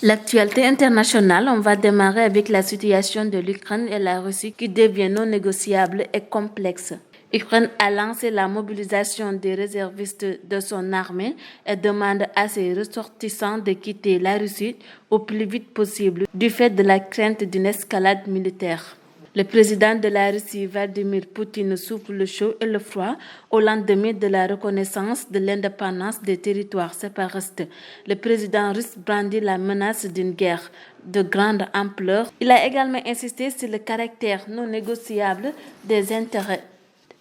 L'actualité internationale, on va démarrer avec la situation de l'Ukraine et la Russie qui devient non négociable et complexe. L'Ukraine a lancé la mobilisation des réservistes de son armée et demande à ses ressortissants de quitter la Russie au plus vite possible du fait de la crainte d'une escalade militaire. Le président de la Russie, Vladimir Poutine, souffle le chaud et le froid au lendemain de la reconnaissance de l'indépendance des territoires séparatistes. Le président russe brandit la menace d'une guerre de grande ampleur. Il a également insisté sur le caractère non négociable des intérêts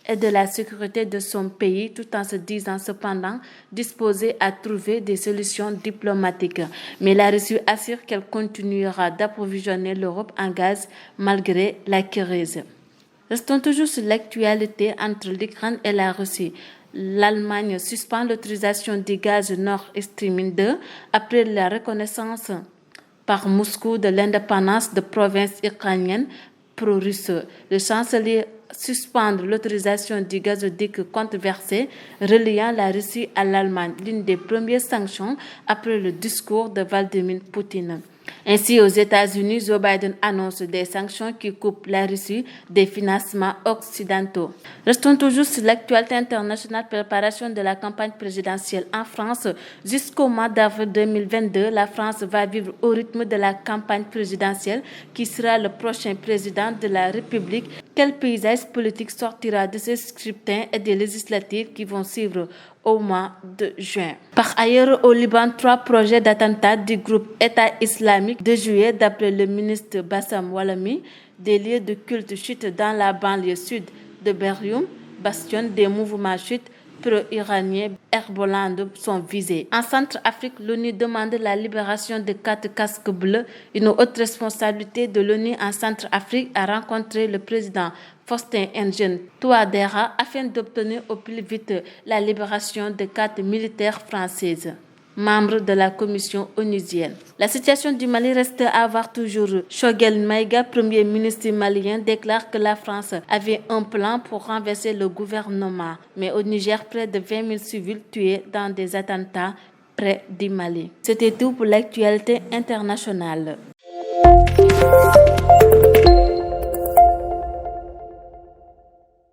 et de la sécurité de son pays, tout en se disant cependant disposé à trouver des solutions diplomatiques. Mais la Russie assure qu'elle continuera d'approvisionner l'Europe en gaz malgré la crise. Restons toujours sur l'actualité entre l'Ukraine et la Russie. L'Allemagne suspend l'autorisation du gaz Nord Stream 2 après la reconnaissance par Moscou de l'indépendance de provinces ukrainiennes pro-russes. Le chancelier suspendre l'autorisation du gazoduc controversé reliant la Russie à l'Allemagne, l'une des premières sanctions après le discours de Vladimir Poutine. Ainsi, aux États-Unis, Joe Biden annonce des sanctions qui coupent la Russie des financements occidentaux. Restons toujours sur l'actualité internationale, préparation de la campagne présidentielle en France. Jusqu'au mois d'avril 2022, la France va vivre au rythme de la campagne présidentielle. Qui sera le prochain président de la République? Quel paysage politique sortira de ces scrutins et des législatives qui vont suivre au mois de juin? Par ailleurs, au Liban, 3 projets d'attentats du groupe État islamique de juillet, d'après le ministre Bassam Walami. Des lieux de culte chutent dans la banlieue sud de Beryoum, bastion des mouvements chiites pro-iraniens. Hezbollah sont visés. En Centrafrique, l'ONU demande la libération de 4 casques bleus. Une haute responsabilité de l'ONU en Centrafrique a rencontré le président Faustin Engin Touadéra afin d'obtenir au plus vite la libération de 4 militaires françaises, membres de la commission onusienne. La situation du Mali reste à voir toujours. Choguel Maïga, premier ministre malien, déclare que la France avait un plan pour renverser le gouvernement. Mais au Niger, près de 20 000 civils tués dans des attentats près du Mali. C'était tout pour l'actualité internationale.